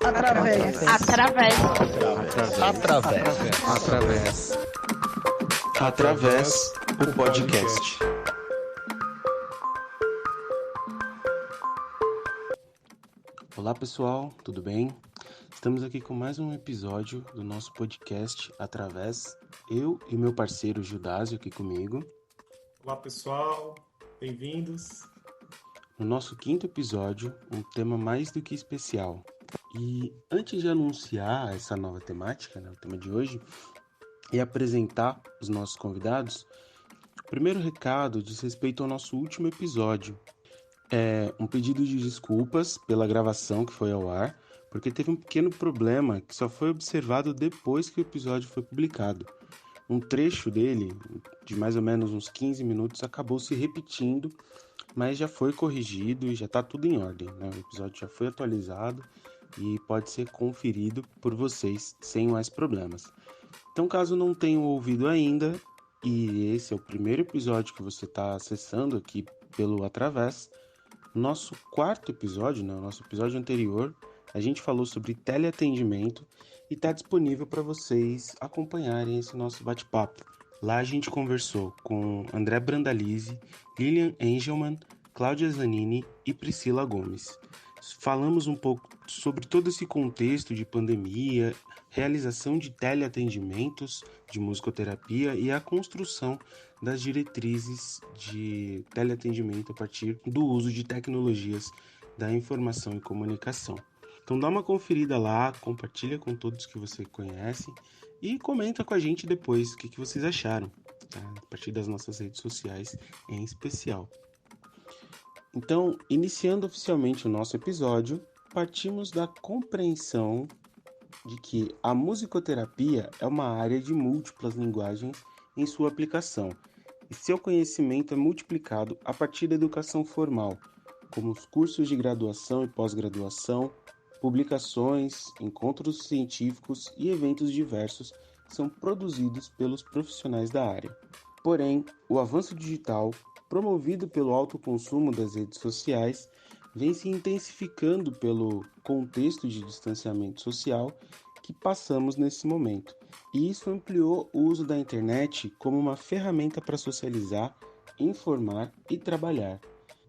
Através. Através, o podcast. Olá pessoal, tudo bem? Estamos aqui com mais um episódio do nosso podcast Através. Eu e meu parceiro Judásio aqui comigo. Olá pessoal, bem-vindos. No nosso quinto episódio, um tema mais do que especial. E antes de anunciar essa nova temática, o tema de hoje, e apresentar os nossos convidados, o primeiro recado diz respeito ao nosso último episódio. É um pedido de desculpas pela gravação que foi ao ar, porque teve um pequeno problema que só foi observado depois que o episódio foi publicado. Um trecho dele, de mais ou menos uns 15 minutos, acabou se repetindo, mas já foi corrigido e já está tudo em ordem, né? O episódio já foi atualizado e pode ser conferido por vocês sem mais problemas. Então, caso não tenham ouvido ainda, e esse é o primeiro episódio que você está acessando aqui pelo Através, nosso quarto episódio, o nosso episódio anterior, a gente falou sobre teleatendimento e está disponível para vocês acompanharem esse nosso bate-papo. Lá a gente conversou com André Brandalize, Lilian Engelmann, Cláudia Zanini e Priscila Gomes. Falamos um pouco sobre todo esse contexto de pandemia, realização de teleatendimentos de musicoterapia e a construção das diretrizes de teleatendimento a partir do uso de tecnologias da informação e comunicação. Então dá uma conferida lá, compartilha com todos que você conhece e comenta com a gente depois o que vocês acharam, tá? A partir das nossas redes sociais em especial. Então, iniciando oficialmente o nosso episódio, partimos da compreensão de que a musicoterapia é uma área de múltiplas linguagens em sua aplicação, e seu conhecimento é multiplicado a partir da educação formal, como os cursos de graduação e pós-graduação, publicações, encontros científicos e eventos diversos que são produzidos pelos profissionais da área. Porém, o avanço digital, promovido pelo alto consumo das redes sociais, vem se intensificando pelo contexto de distanciamento social que passamos nesse momento. E isso ampliou o uso da internet como uma ferramenta para socializar, informar e trabalhar.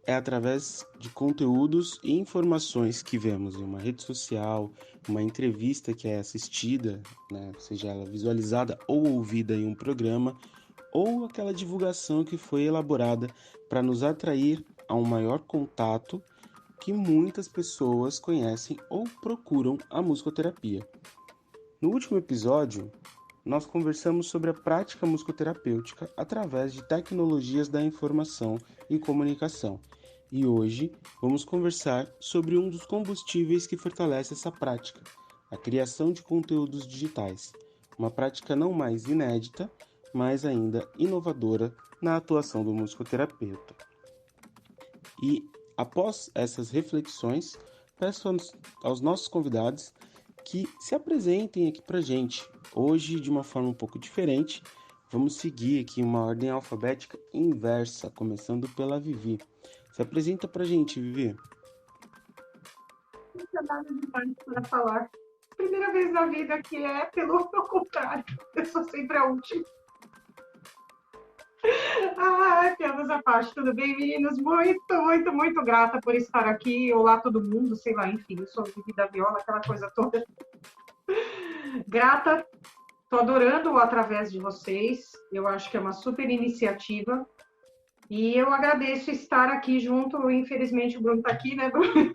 É através de conteúdos e informações que vemos em uma rede social, uma entrevista que é assistida, seja ela visualizada ou ouvida em um programa, ou aquela divulgação que foi elaborada para nos atrair a um maior contato que muitas pessoas conhecem ou procuram a musicoterapia. No último episódio, nós conversamos sobre a prática musicoterapêutica através de tecnologias da informação e comunicação. E hoje vamos conversar sobre um dos combustíveis que fortalece essa prática, a criação de conteúdos digitais, uma prática não mais inédita, mas ainda inovadora na atuação do musicoterapeuta. E após essas reflexões, peço aos nossos convidados que se apresentem aqui pra gente. Hoje, de uma forma um pouco diferente, vamos seguir aqui uma ordem alfabética inversa, começando pela Vivi. Se apresenta pra gente, Vivi. Não tinha nada demais para falar. Primeira vez na vida que é pelo contrário. Eu sou sempre a última. Piadas à parte, tudo bem, meninos? Muito grata por estar aqui. Olá, todo mundo, sei lá, enfim, eu sou Vivi da Viola, aquela coisa toda. Grata, tô adorando o Através de vocês. Eu acho que é uma super iniciativa. E eu agradeço estar aqui junto. Infelizmente, o Bruno está aqui, né, Bruno?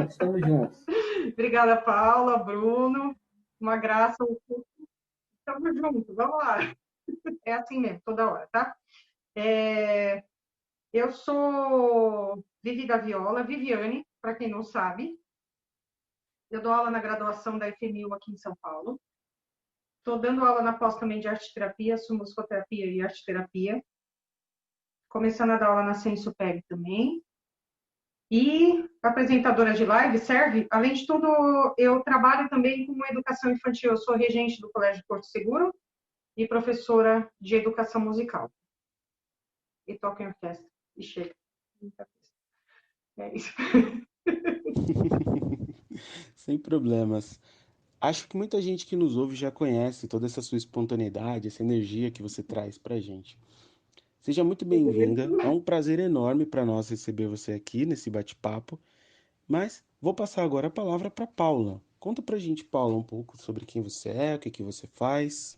Estamos juntos. Obrigada, Paula, Bruno. Uma graça. Estamos juntos, vamos lá. É assim mesmo, toda hora, tá? Eu sou Vivi da Viola, Viviane, para quem não sabe. Eu dou aula na graduação da FMU aqui em São Paulo. Estou dando aula na pós também de arte-terapia, sou musicoterapia e arte-terapia. Começando a dar aula na Sensupeg também. E apresentadora de live serve. Além de tudo, eu trabalho também com educação infantil. Eu sou regente do Colégio Porto Seguro e professora de educação musical. E toco em orquestra. E chega. É isso. Sem problemas. Acho que muita gente que nos ouve já conhece toda essa sua espontaneidade, essa energia que você traz pra gente. Seja muito bem-vinda. É um prazer enorme para nós receber você aqui nesse bate-papo. Mas vou passar agora a palavra para Paula. Conta pra gente, Paula, um pouco sobre quem você é, o que que você faz.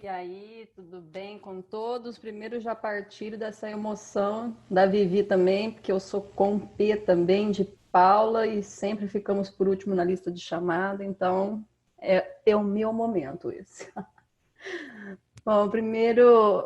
E aí, tudo bem com todos? Primeiro já partilho dessa emoção da Vivi também, porque eu sou compê também de Paula e sempre ficamos por último na lista de chamada, então é o meu momento esse. Bom, primeiro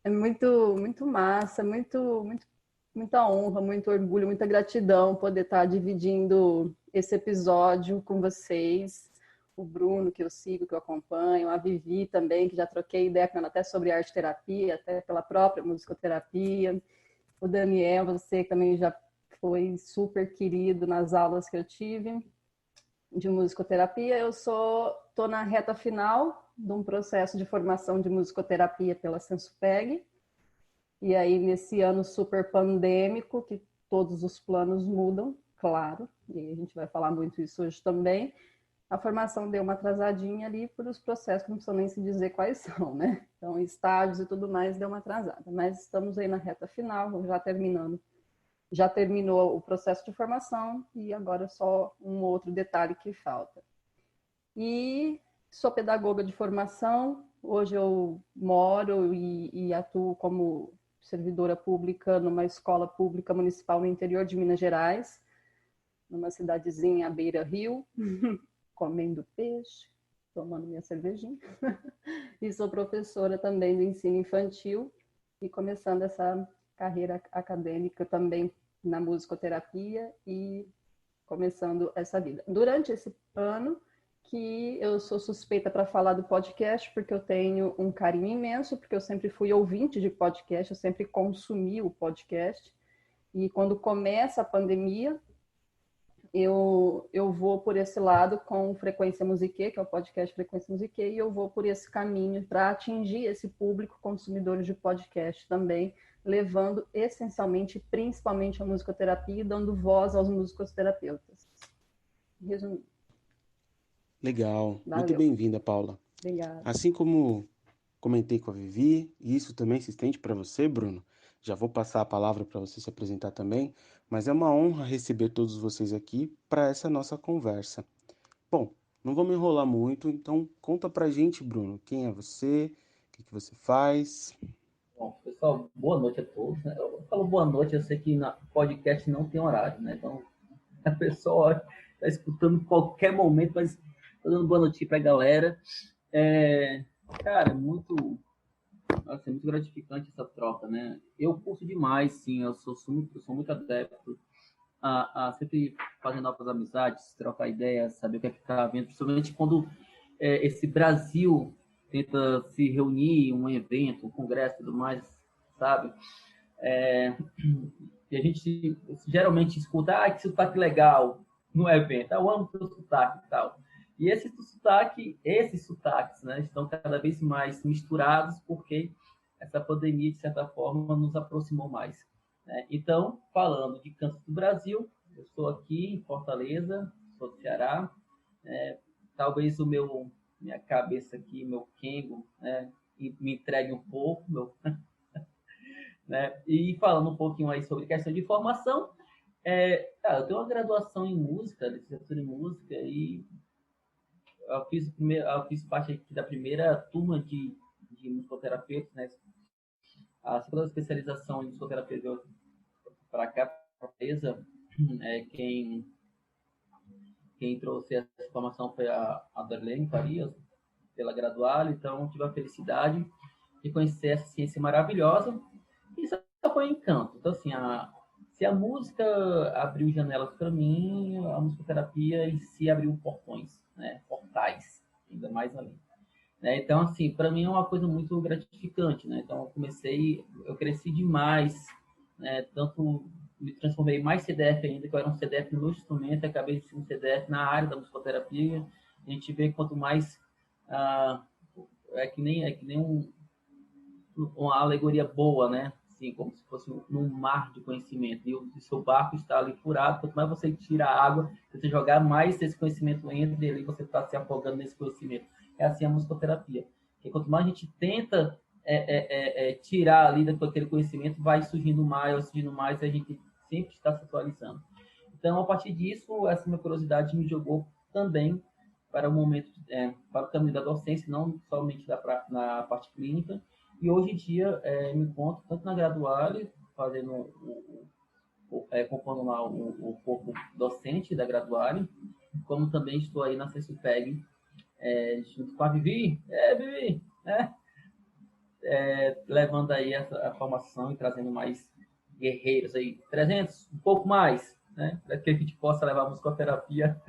é muito massa, muita honra, muito orgulho, muita gratidão poder estar dividindo esse episódio com vocês. O Bruno, que eu sigo, que eu acompanho, a Vivi também, que já troquei ideia com ela até sobre arte terapia, até pela própria musicoterapia. O Daniel, você que também já foi super querido nas aulas que eu tive de musicoterapia. Eu estou na reta final de um processo de formação de musicoterapia pela Sensupeg. E aí, nesse ano super pandêmico, que todos os planos mudam, claro, e a gente vai falar muito isso hoje também, a formação deu uma atrasadinha ali por os processos que não precisam nem se dizer quais são, né? Então, estágios e tudo mais deu uma atrasada. Mas estamos aí na reta final, já terminando. Já terminou o processo de formação e agora só um outro detalhe que falta. E sou pedagoga de formação. Hoje eu moro e atuo como servidora pública numa escola pública municipal no interior de Minas Gerais, numa cidadezinha à beira-rio, comendo peixe, tomando minha cervejinha. E sou professora também do ensino infantil e começando essa carreira acadêmica também na musicoterapia e começando essa vida. Durante esse ano que eu sou suspeita para falar do podcast, porque eu tenho um carinho imenso, porque eu sempre fui ouvinte de podcast, eu sempre consumi o podcast. E quando começa a pandemia, eu vou por esse lado com Frequência Musique, que é o podcast Frequência Musique, e eu vou por esse caminho para atingir esse público consumidor de podcast também, levando essencialmente, principalmente a musicoterapia e dando voz aos musicoterapeutas. Resumindo. Legal, muito Valeu. bem-vinda, Paula. Obrigada. Assim como comentei com a Vivi, e isso também se estende para você, Bruno, já vou passar a palavra para você se apresentar também, mas é uma honra receber todos vocês aqui para essa nossa conversa. Bom, não vou me enrolar muito, então conta pra gente, Bruno, quem é você, o que que você faz. Bom, pessoal, boa noite a todos. Né? Eu falo boa noite, eu sei que na podcast não tem horário, né? Então, a pessoa está escutando em qualquer momento, mas estou dando boa noite para a galera. Cara, muito gratificante essa troca, né? Eu curto demais, sim, eu sou muito adepto a sempre fazer novas amizades, trocar ideias, saber o que é que está havendo, principalmente quando esse Brasil tenta se reunir em um evento, um congresso e tudo mais, sabe? E a gente geralmente escuta, que sotaque legal no evento, eu amo o sotaque e tal. E esses sotaques, né, estão cada vez mais misturados porque essa pandemia, de certa forma, nos aproximou mais. Né? Então, falando de cantos do Brasil, eu estou aqui em Fortaleza, sou do Ceará. Talvez minha cabeça aqui, meu quengo, né, me entregue um pouco, né? E falando um pouquinho aí sobre questão de formação, eu tenho uma graduação em música, licenciatura em música, e eu fiz parte aqui da primeira turma de musicoterapeutas, né? A segunda especialização em musicoterapia para cá, para a empresa, quem trouxe essa formação foi a Darlene Farias, pela Gradual, então tive a felicidade de conhecer essa ciência maravilhosa, e isso foi um encanto. Então, assim, se a música abriu janelas para mim, a musicoterapia em si abriu portões, né? Portais, ainda mais ali. Né? Então, assim, para mim é uma coisa muito gratificante, né? Então, eu cresci demais, né? Tanto me transformei mais CDF ainda, que eu era um CDF no meu instrumento, acabei de ser um CDF na área da musicoterapia. A gente vê quanto mais é que nem uma alegoria boa, né? assim, como se fosse num mar de conhecimento, e o seu barco está ali furado. Quanto mais você tira a água, você jogar, mais esse conhecimento entra, e ali você está se afogando nesse conhecimento. É assim a musicoterapia. Porque quanto mais a gente tenta tirar ali daquele conhecimento, vai surgindo mais, e a gente sempre está se atualizando. Então, a partir disso, essa minha curiosidade me jogou também para o momento, para o caminho da docência, não somente na parte clínica. E hoje em dia, me encontro tanto na Graduale, fazendo compondo lá o corpo docente da Graduale, como também estou aí na CESUPEG, junto com a Vivi, Vivi, levando aí a formação e trazendo mais guerreiros aí, 300, um pouco mais, né, para que a gente possa levar a musicoterapia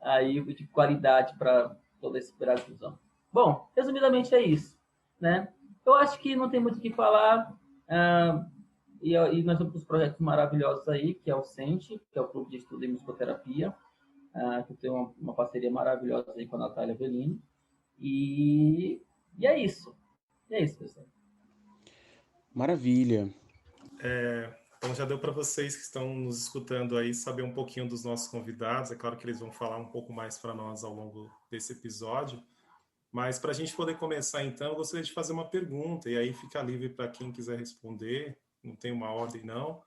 aí de qualidade para todo esse Brasilzão. Bom, resumidamente é isso, né? Eu acho que não tem muito o que falar, e nós temos projetos maravilhosos aí, que é o CENTE, que é o Clube de Estudo em Musicoterapia, que tem uma parceria maravilhosa aí com a Natália Bellini, e é isso. É isso, pessoal. Maravilha. Então já deu para vocês que estão nos escutando aí saber um pouquinho dos nossos convidados. É claro que eles vão falar um pouco mais para nós ao longo desse episódio. Mas para a gente poder começar então, eu gostaria de fazer uma pergunta, e aí fica livre para quem quiser responder, não tem uma ordem não.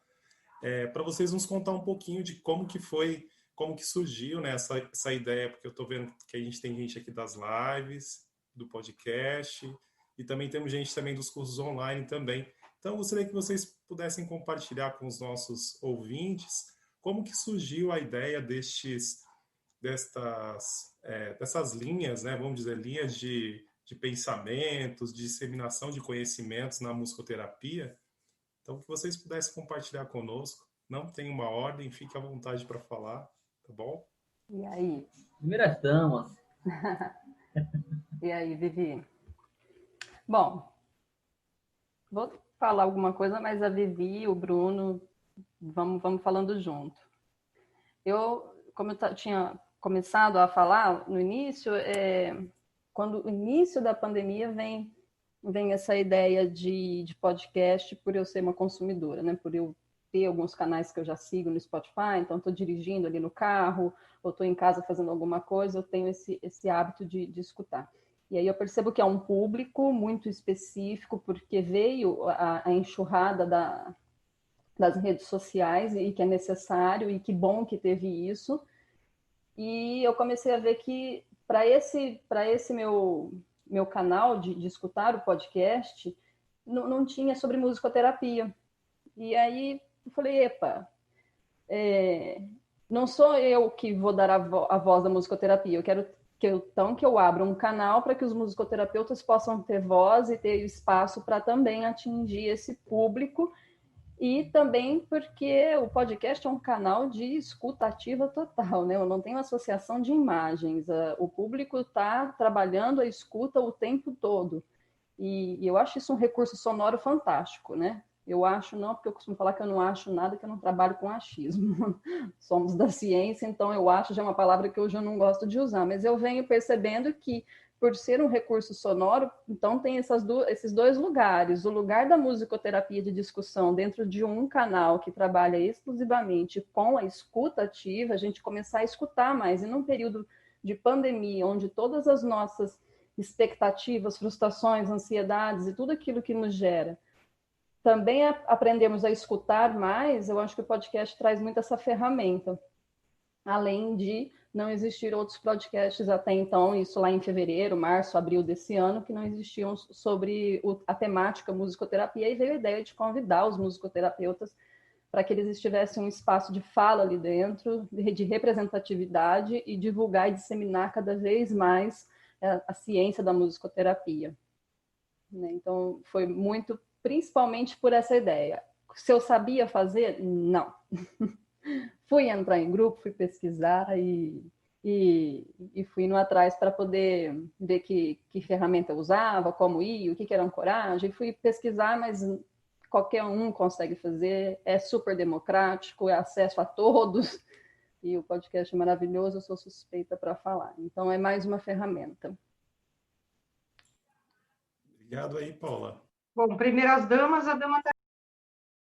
Para vocês nos contar um pouquinho de como que foi, como que surgiu, né, essa ideia, porque eu estou vendo que a gente tem gente aqui das lives, do podcast, e também temos gente também dos cursos online também. Então, eu gostaria que vocês pudessem compartilhar com os nossos ouvintes como que surgiu a ideia dessas linhas, né, vamos dizer, linhas de pensamentos, de disseminação de conhecimentos na musicoterapia. Então, que vocês pudessem compartilhar conosco. Não tem uma ordem, fique à vontade para falar, tá bom? E aí? Primeiras damas. E aí, Vivi? Bom, vou falar alguma coisa, mas a Vivi e o Bruno, vamos falando junto. Como eu tinha começado a falar no início, quando o início da pandemia vem essa ideia de podcast, por eu ser uma consumidora, né? Por eu ter alguns canais que eu já sigo no Spotify, então estou dirigindo ali no carro, ou estou em casa fazendo alguma coisa, eu tenho esse hábito de escutar. E aí eu percebo que é um público muito específico, porque veio a enxurrada das redes sociais, e que é necessário, e que bom que teve isso. E eu comecei a ver que para esse meu canal de escutar o podcast, não tinha sobre musicoterapia. E aí eu falei, epa, não sou eu que vou dar a voz da musicoterapia, eu quero que eu abra um canal para que os musicoterapeutas possam ter voz e ter espaço para também atingir esse público. E também porque o podcast é um canal de escuta ativa total, né? Eu não tenho associação de imagens. O público está trabalhando a escuta o tempo todo. E eu acho isso um recurso sonoro fantástico, né? Eu acho não, porque eu costumo falar que eu não acho nada, que eu não trabalho com achismo. Somos da ciência, então eu acho já é uma palavra que hoje eu não gosto de usar, mas eu venho percebendo que, por ser um recurso sonoro, então tem esses dois lugares. O lugar da musicoterapia de discussão dentro de um canal que trabalha exclusivamente com a escuta ativa, a gente começar a escutar mais. E num período de pandemia, onde todas as nossas expectativas, frustrações, ansiedades e tudo aquilo que nos gera, também aprendemos a escutar mais, eu acho que o podcast traz muito essa ferramenta. Além de não existir outros podcasts até então, isso lá em fevereiro, março, abril desse ano, que não existiam sobre a temática musicoterapia, e veio a ideia de convidar os musicoterapeutas para que eles tivessem um espaço de fala ali dentro, de representatividade, e divulgar e disseminar cada vez mais a ciência da musicoterapia. Então, foi muito, principalmente por essa ideia. Se eu sabia fazer? Não. Fui entrar em grupo, fui pesquisar e fui indo atrás para poder ver que ferramenta eu usava, como ir, o que era ancoragem. Fui pesquisar, mas qualquer um consegue fazer, é super democrático, é acesso a todos, e o podcast é maravilhoso, eu sou suspeita para falar. Então, é mais uma ferramenta. Obrigado aí, Paula. Bom, primeiras damas, a dama está